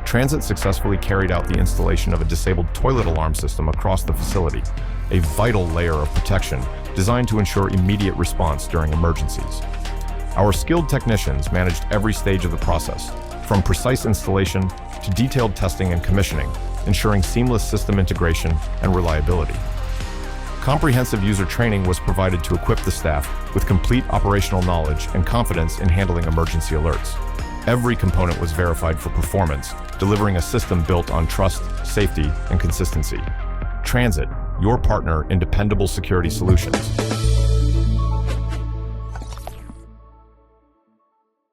Transit successfully carried out the installation of a disabled toilet alarm system across the facility, a vital layer of protection designed to ensure immediate response during emergencies. Our skilled technicians managed every stage of the process, from precise installation to detailed testing and commissioning, ensuring seamless system integration and reliability. Comprehensive user training was provided to equip the staff with complete operational knowledge and confidence in handling emergency alerts. Every component was verified for performance, delivering a system built on trust, safety, and consistency. Transit, your partner in dependable security solutions.